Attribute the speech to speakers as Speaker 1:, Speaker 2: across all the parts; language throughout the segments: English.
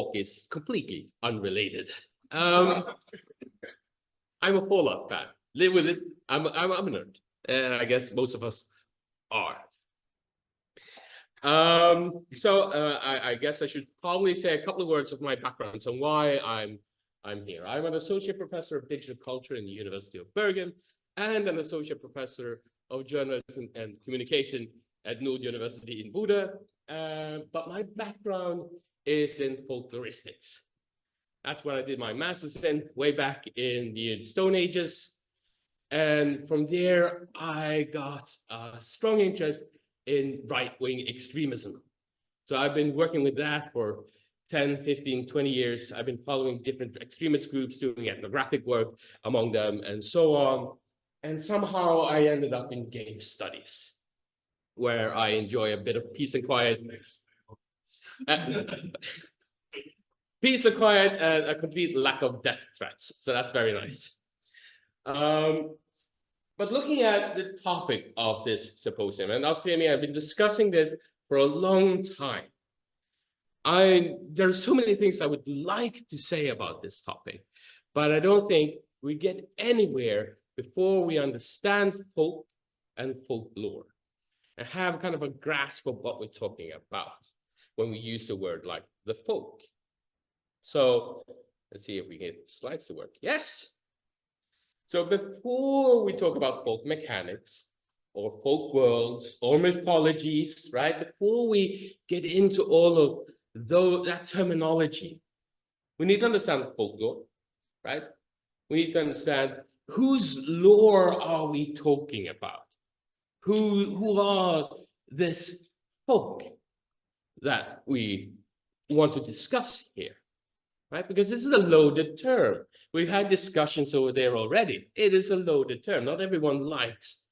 Speaker 1: folk is completely unrelated. I'm a Fallout fan. Live with it. I'm a nerd, and I guess most of us are. I guess I should probably say a couple of words of my background and why I'm here. I'm an associate professor of digital culture in the University of Bergen and an associate professor of journalism and communication at Nord University in Bodø. But my background is in folkloristics. That's what I did my master's in way back in the Stone Ages. And from there, I got a strong interest in right-wing extremism. So I've been working with that for 10, 15, 20 years. I've been following different extremist groups, doing ethnographic work among them, and so on. And somehow I ended up in game studies, where I enjoy a bit of peace and quiet. Peace and quiet and a complete lack of death threats. So that's very nice. But looking at the topic of this symposium, and I've been discussing this for a long time. There are so many things I would like to say about this topic, but I don't think we get anywhere before we understand folk and folklore and have kind of a grasp of what we're talking about when we use the word like the folk. So let's see if we get the slides to work. Yes. So before we talk about folk mechanics or folk worlds or mythologies, right? Before we get into all of that terminology, we need to understand folklore, right? We need to understand whose lore are we talking about? Who are this folk that we want to discuss here, right? Because this is a loaded term. We've had discussions over there already. It is a loaded term. Not everyone likes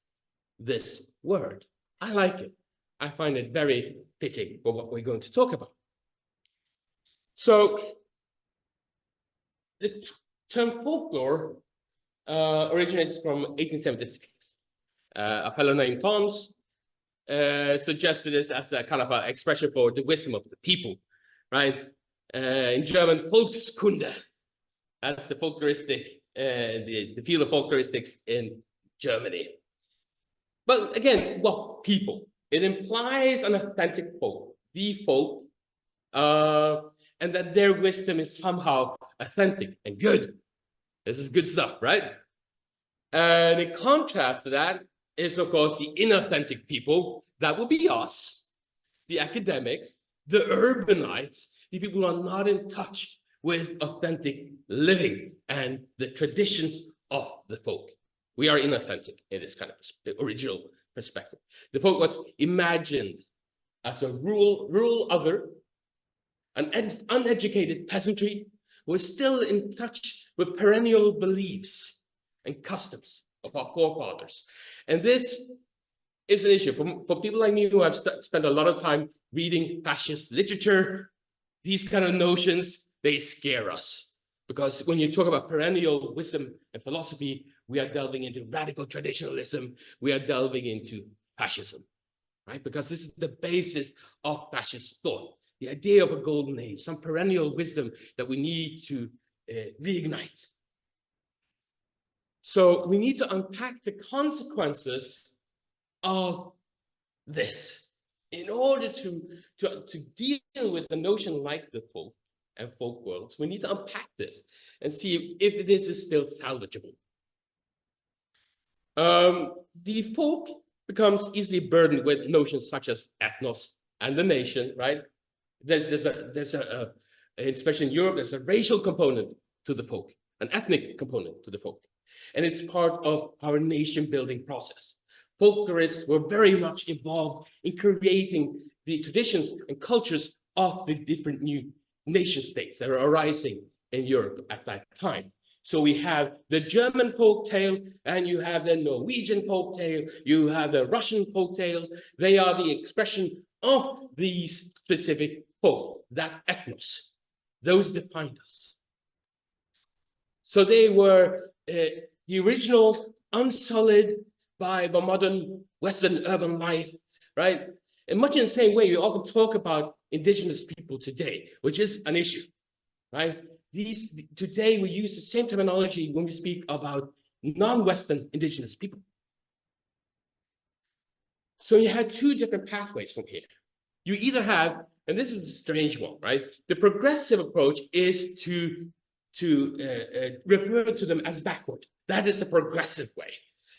Speaker 1: this word. I like it. I find it very fitting for what we're going to talk about. So the term folklore originates from 1876. A fellow named Toms suggested this as a kind of an expression for the wisdom of the people, right? In German, Volkskunde. That's the folkloristic, the field of folkloristics in Germany. But again, what people? It implies an authentic folk, the folk, and that their wisdom is somehow authentic and good. This is good stuff, right? And in contrast to that is, of course, the inauthentic people. That would be us, the academics, the urbanites, the people who are not in touch with authentic living and the traditions of the folk. We are inauthentic in this kind of original perspective. The folk was imagined as a rural other, an uneducated peasantry who was still in touch with perennial beliefs and customs of our forefathers. And this is an issue for people like me who have spent a lot of time reading fascist literature. These kind of notions, they scare us, because when you talk about perennial wisdom and philosophy, we are delving into radical traditionalism. We are delving into fascism, right? Because this is the basis of fascist thought, the idea of a golden age, some perennial wisdom that we need to reignite. So we need to unpack the consequences of this in order to deal with the notion like the folk and folk worlds. We need to unpack this and see if this is still salvageable. The folk becomes easily burdened with notions such as ethnos and the nation, right? Especially in Europe, there's a racial component to the folk, an ethnic component to the folk, and it's part of our nation building process. Folklorists were very much involved in creating the traditions and cultures of the different new nation states that are arising in Europe at that time. So we have the German folktale, and you have the Norwegian folktale, you have the Russian folktale. They are the expression of these specific folk, that ethnos. Those defined us. So they were the original, unsullied by the modern Western urban life, right? And much in the same way, we often talk about indigenous people today, which is an issue. right? Today we use the same terminology when we speak about non-Western indigenous people. So you had two different pathways from here. You either have, and this is a strange one, right? The progressive approach is to refer to them as backward. That is the progressive way,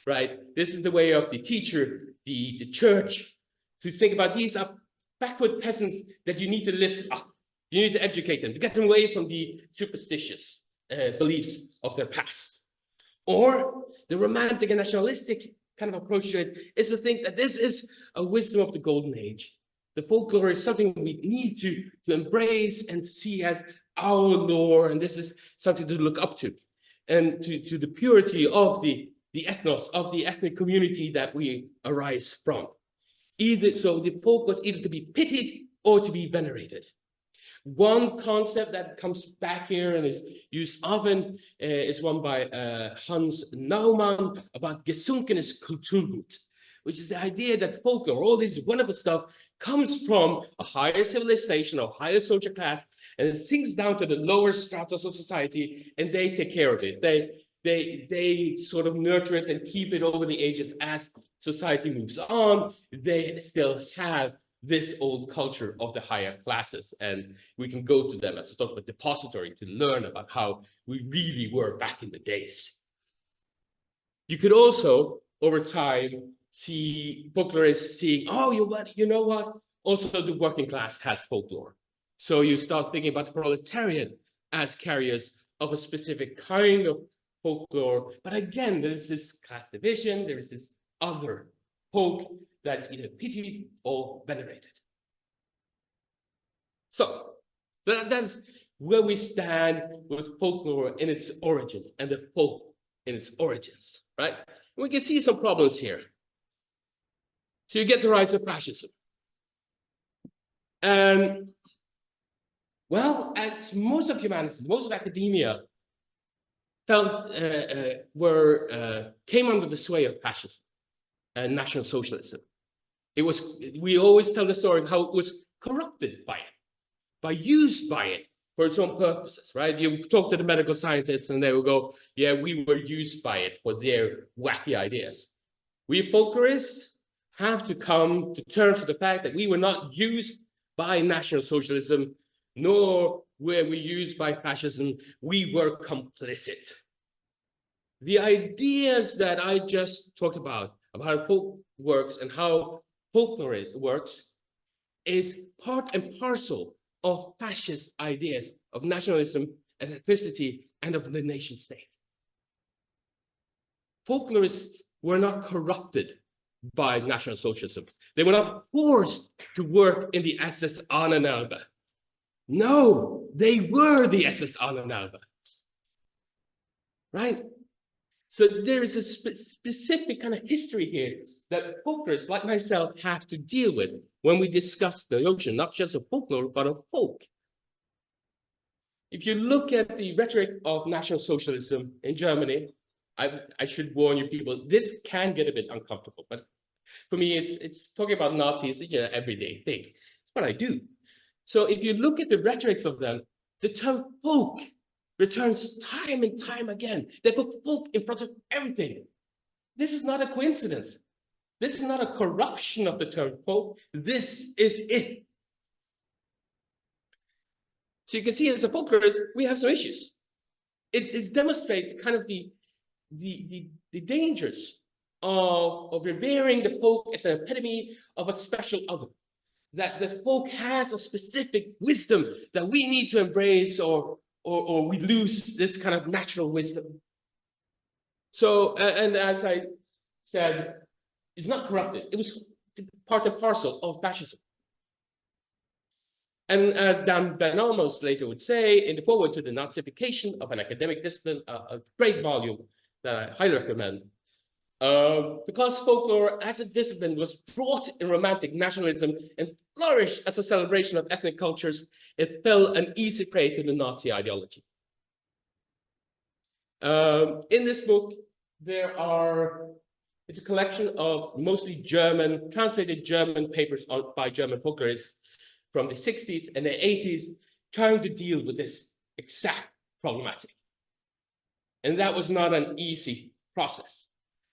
Speaker 1: right? This is the way of the teacher, the church, to think about these are backward peasants that you need to lift up. You need to educate them, to get them away from the superstitious beliefs of their past. Or the romantic and nationalistic kind of approach to it is to think that this is a wisdom of the golden age. The folklore is something we need to embrace and see as our lore, and this is something to look up to, and to the purity of the ethnos, of the ethnic community that we arise from. So the folk was either to be pitied or to be venerated. One concept that comes back here and is used often is one by Hans Naumann about gesunkenes Kulturgut, which is the idea that folklore, all this wonderful stuff, comes from a higher civilization or higher social class, and it sinks down to the lower stratus of society, and they take care of it. They sort of nurture it and keep it over the ages as society moves on. They still have this old culture of the higher classes, and we can go to them as a sort of a depository to learn about how we really were back in the days. You could also, over time, see folklorists seeing, oh, you know what? Also, the working class has folklore. So you start thinking about the proletariat as carriers of a specific kind of folklore. But again, there's this class division, there is this other folk that is either pitied or venerated. So that's where we stand with folklore in its origins and the folk in its origins, right? And we can see some problems here. So you get the rise of fascism. And well, as most of humanities, most of academia felt came under the sway of fascism and National Socialism. We always tell the story of how it was corrupted by used by it for its own purposes, right? You talk to the medical scientists and they will go, yeah, we were used by it for their wacky ideas. We folklorists have to come to terms with the fact that we were not used by National Socialism, nor were we used by fascism. We were complicit. The ideas that I just talked about how folk works and how folklore works, is part and parcel of fascist ideas of nationalism and ethnicity and of the nation state. Folklorists were not corrupted by National Socialism. They were not forced to work in the SS Ahnenerbe. No, they were the SS Ahnenerbe. Right? So there is a specific kind of history here that folklorists like myself have to deal with when we discuss the notion, not just of folklore, but of folk. If you look at the rhetoric of National Socialism in Germany, I should warn you people, this can get a bit uncomfortable, but for me, it's talking about Nazis, it's an everyday thing. It's what I do. So if you look at the rhetorics of them, the term folk returns time and time again. They put folk in front of everything. This is not a coincidence. This is not a corruption of the term folk. This is it. So you can see as a folklorist, we have some issues. It demonstrates kind of the dangers of revering the folk as an epitome of a special other. That the folk has a specific wisdom that we need to embrace, or we lose this kind of natural wisdom. So, and as I said, it's not corrupted. It was part and parcel of fascism. And as Dan Ben-Olmos later would say, in the foreword to the Nazification of an Academic Discipline, a great volume that I highly recommend, because folklore as a discipline was brought in romantic nationalism and flourished as a celebration of ethnic cultures, it fell an easy prey to the Nazi ideology. In this book, it's a collection of mostly German, translated German papers by German folklorists from the 60s and the 80s, trying to deal with this exact problematic. And that was not an easy process,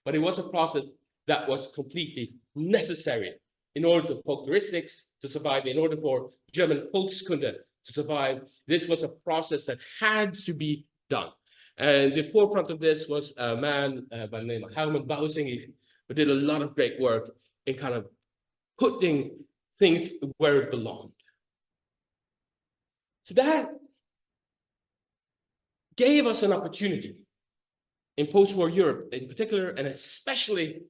Speaker 1: but it was a process that was completely necessary in order for folkloristics to survive, in order for German Volkskunde to survive. This was a process that had to be done. And the forefront of this was a man by the name of Hermann Bausing, who did a lot of great work in kind of putting things where it belonged. So that gave us an opportunity in post-war Europe in particular, and especially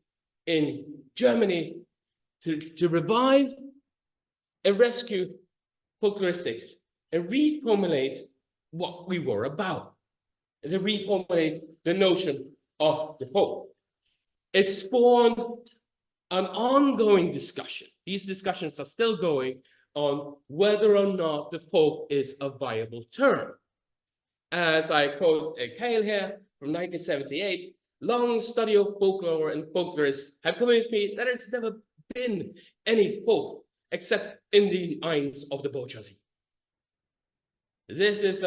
Speaker 1: in Germany, to revive and rescue folkloristics and reformulate what we were about, and to reformulate the notion of the folk. It spawned an ongoing discussion. These discussions are still going on whether or not the folk is a viable term. As I quote Kale here from 1978, long study of folklore and folklorists have convinced me that it's never been any folk except in the minds of the bourgeoisie. This is,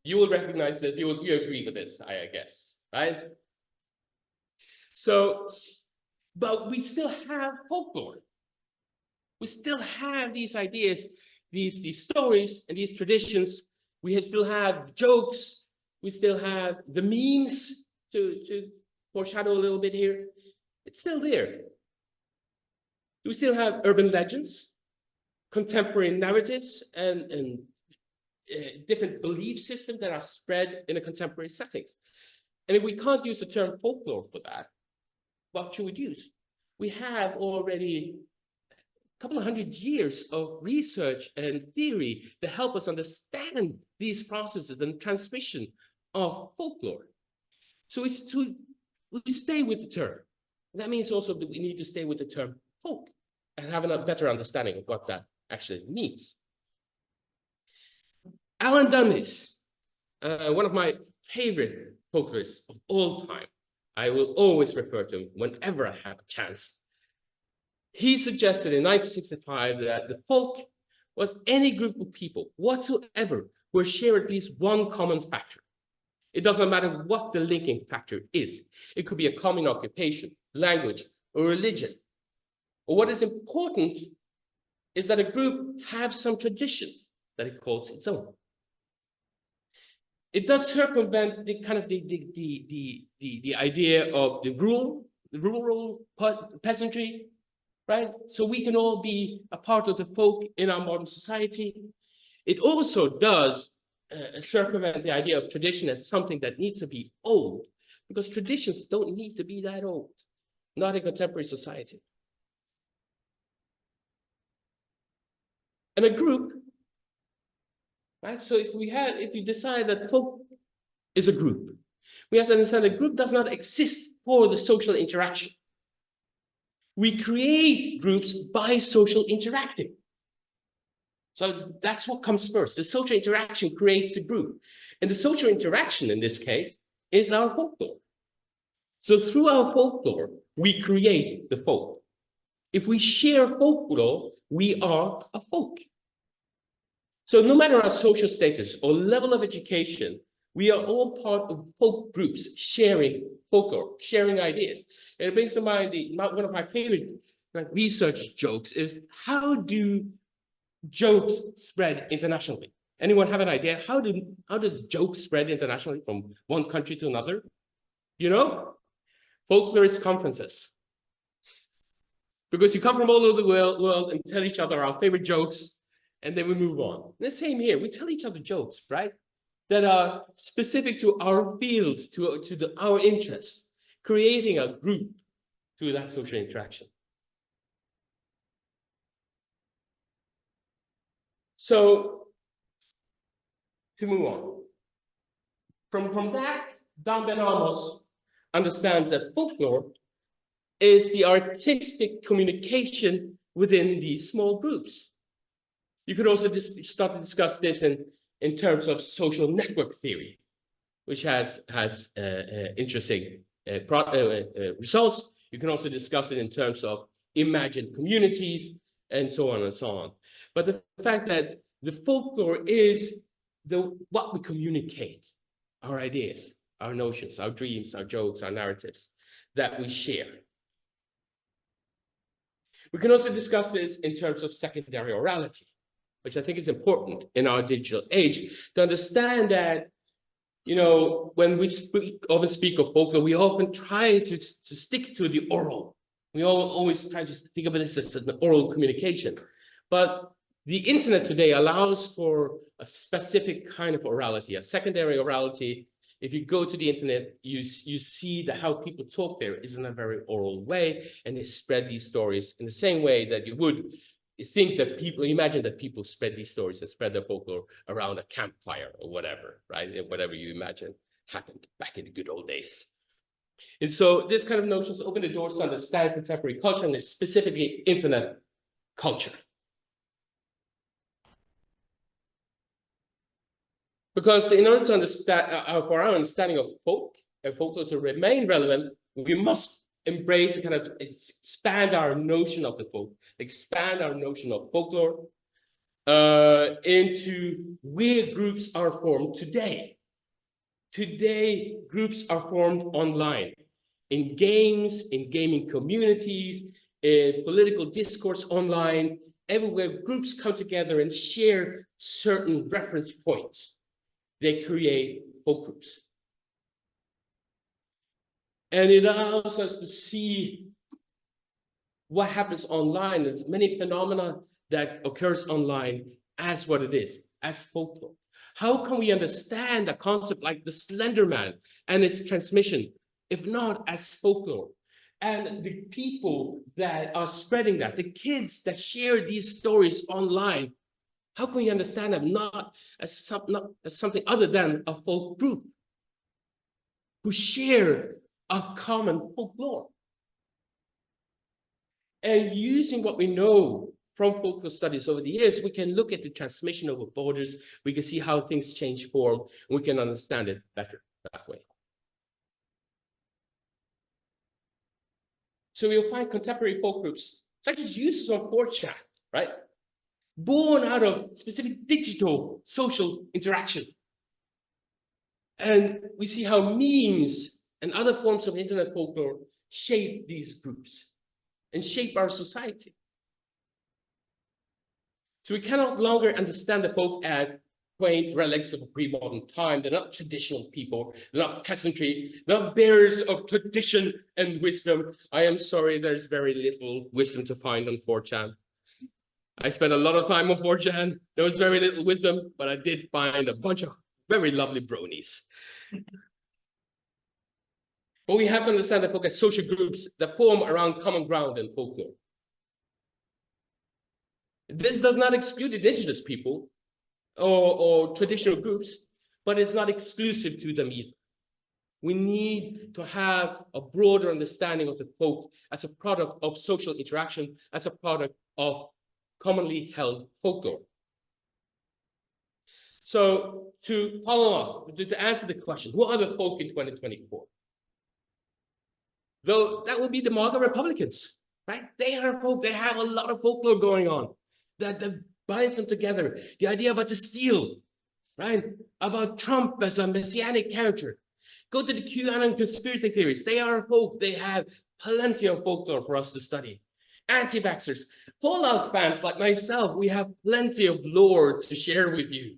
Speaker 1: you will recognize this, you agree with this, I guess, right? So, but we still have folklore. We still have these ideas, these stories and these traditions. We still have jokes. We still have the memes to foreshadow a little bit here. It's still there. We still have urban legends, contemporary narratives, and different belief systems that are spread in a contemporary settings. And if we can't use the term folklore for that, what should we use? We have already a couple of hundred years of research and theory to help us understand these processes and transmission of folklore. So we stay with the term. That means also that we need to stay with the term folk and have a better understanding of what that actually means. Alan Dundes, one of my favorite folklorists of all time. I will always refer to him whenever I have a chance. He suggested in 1965 that the folk was any group of people whatsoever who share at least one common factor. It doesn't matter what the linking factor is. It could be a common occupation, language, or religion. Or what is important is that a group have some traditions that it calls its own. It does circumvent the kind of the idea of the rural peasantry, right? So we can all be a part of the folk in our modern society. It also does circumvent the idea of tradition as something that needs to be old, because traditions don't need to be that old, not in contemporary society. And a group, right? So if we decide that folk is a group, we have to understand that a group does not exist for the social interaction. We create groups by social interacting. So that's what comes first. The social interaction creates a group. And the social interaction in this case is our folklore. So through our folklore, we create the folk. If we share folklore, we are a folk. So no matter our social status or level of education, we are all part of folk groups sharing folklore, sharing ideas. And it brings to mind one of my favorite research jokes is, how do jokes spread internationally? Anyone have an idea? How does jokes spread internationally from one country to another? You know, folklorist conferences. Because you come from all over the world and tell each other our favorite jokes, and then we move on. And the same here, we tell each other jokes, right? That are specific to our fields, to our interests, creating a group through that social interaction. So, to move on. From that, Dan Ben Amos understands that folklore is the artistic communication within these small groups. You could also just start to discuss this in terms of social network theory, which has interesting results. You can also discuss it in terms of imagined communities and so on and so on. But the fact that the folklore is what we communicate, our ideas, our notions, our dreams, our jokes, our narratives that we share. We can also discuss this in terms of secondary orality, which I think is important in our digital age to understand that, you know, when we often speak of folklore, we often try to stick to the oral. We always try to think of this as an oral communication. But the internet today allows for a specific kind of orality, a secondary orality. If you go to the internet, you see that how people talk there is in a very oral way, and they spread these stories in the same way that you would think that people, imagine that people spread these stories and spread their folklore around a campfire or whatever, right? Whatever you imagine happened back in the good old days. And so this kind of notions open the doors to understand contemporary culture, and specifically internet culture. Because in order to understand, for our understanding of folk and folklore to remain relevant, we must embrace and kind of expand our notion of the folk, expand our notion of folklore into where groups are formed today. Today, groups are formed online, in games, in gaming communities, in political discourse online, everywhere groups come together and share certain reference points. They create folk groups. And it allows us to see what happens online. There's many phenomena that occurs online as what it is, as folklore. How can we understand a concept like the Slender Man and its transmission, if not as folklore? And the people that are spreading that, the kids that share these stories online, how can we understand them not as something other than a folk group who share a common folklore? And using what we know from folklore studies over the years, we can look at the transmission over borders. We can see how things change form, and we can understand it better that way. So we'll find contemporary folk groups, such as uses on 4chan, right? Born out of specific digital social interaction. And we see how memes and other forms of internet folklore shape these groups and shape our society. So we cannot longer understand the folk as quaint relics of a pre-modern time. They're not traditional people, they're not peasantry, they're not bearers of tradition and wisdom. I am sorry, there's very little wisdom to find on 4chan. I spent a lot of time on 4chan. There was very little wisdom, but I did find a bunch of very lovely bronies. But we have to understand the folk as social groups that form around common ground and folklore. This does not exclude indigenous people or traditional groups, but it's not exclusive to them either. We need to have a broader understanding of the folk as a product of social interaction, as a product of commonly held folklore. So to follow up, to answer the question, who are the folk in 2024? Though that would be the MAGA Republicans, right? They are folk, they have a lot of folklore going on that binds them together. The idea about the steal, right? About Trump as a messianic character. Go to the QAnon conspiracy theories. They are folk, they have plenty of folklore for us to study. Anti-vaxxers, Fallout fans like myself, we have plenty of lore to share with you.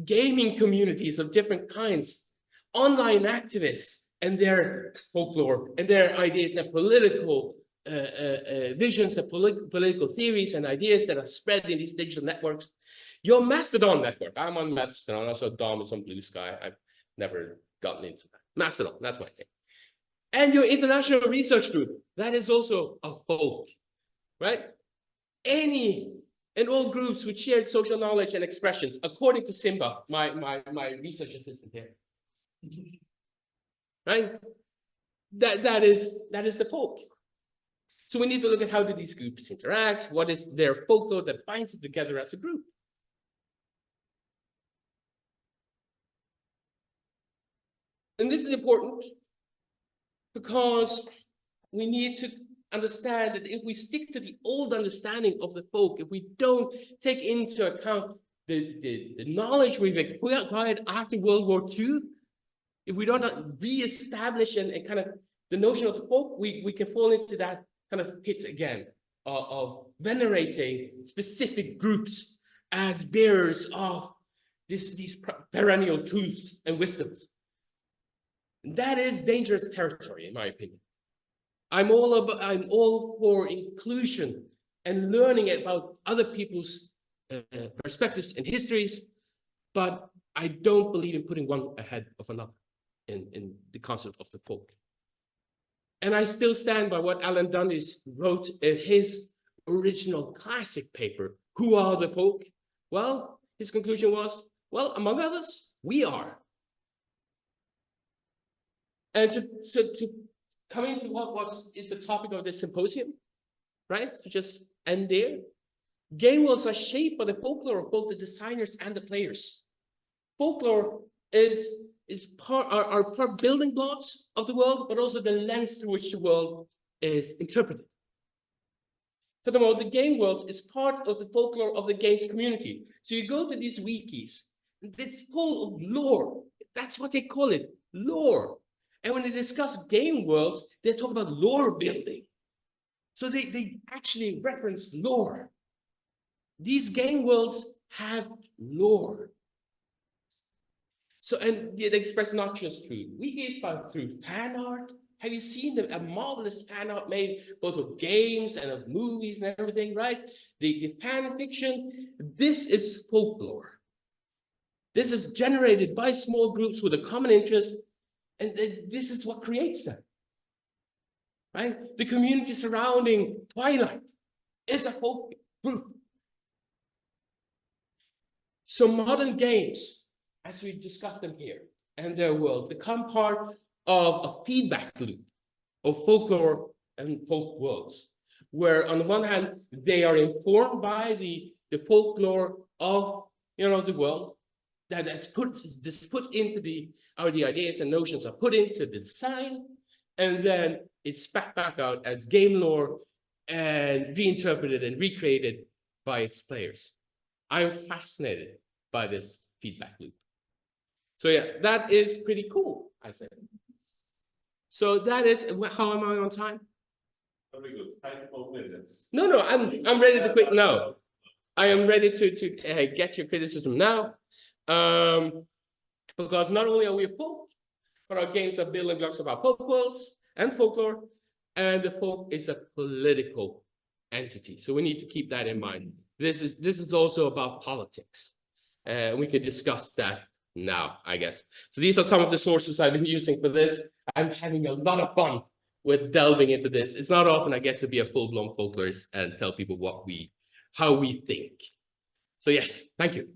Speaker 1: Gaming communities of different kinds, online activists and their folklore and their ideas, their political visions, and political theories and ideas that are spread in these digital networks. Your Mastodon network, I'm on Mastodon, also Dom is on Blue Sky. I've never gotten into that. Mastodon, that's my thing. And your international research group, that is also a folk. Right? Any and all groups with shared social knowledge and expressions, according to Simba, my research assistant here. Right? That is the folk. So we need to look at how do these groups interact, what is their folklore that binds them together as a group. And this is important because we need to understand that if we stick to the old understanding of the folk, if we don't take into account the knowledge we've acquired after World War II, if we don't re-establish and kind of the notion of the folk, we can fall into that kind of pit again of venerating specific groups as bearers of these perennial truths and wisdoms. That is dangerous territory, in my opinion. I'm all for inclusion and learning about other people's perspectives and histories, but I don't believe in putting one ahead of another in the concept of the folk. And I still stand by what Alan Dundes wrote in his original classic paper, Who Are the Folk? Well, his conclusion was, well, among others, we are. And to come into what is the topic of this symposium, right? To just end there. Game worlds are shaped by the folklore of both the designers and the players. Folklore are part building blocks of the world, but also the lens through which the world is interpreted. Furthermore, the game world is part of the folklore of the games community. So you go to these wikis, it's full of lore. That's what they call it, lore. And when they discuss game worlds, they talk about lore building. So they actually reference lore. These game worlds have lore. So, and they express not just through wikis, but through fan art. Have you seen a marvelous fan art made both of games and of movies and everything, right? The fan fiction, this is folklore. This is generated by small groups with a common interest, and this is what creates them, right? The community surrounding Twilight is a folk group. So modern games, as we discussed them here, and their world, become part of a feedback loop of folklore and folk worlds, where on the one hand, they are informed by the folklore of the world that's put into the ideas and notions are put into the design, and then it's spat back out as game lore and reinterpreted and recreated by its players. I'm fascinated by this feedback loop. So yeah, that is pretty cool, I think. So that is, how am I on time?
Speaker 2: Very good. 5 more minutes.
Speaker 1: No, I'm ready to quit now. I am ready to get your criticism now, because not only are we a folk, but our games are building blocks of our folk worlds and folklore, and the folk is a political entity. So we need to keep that in mind. This is also about politics. We could discuss that now, I guess. So these are some of the sources I've been using for this. I'm having a lot of fun with delving into this. It's not often I get to be a full-blown folklorist and tell people how we think. So yes, thank you.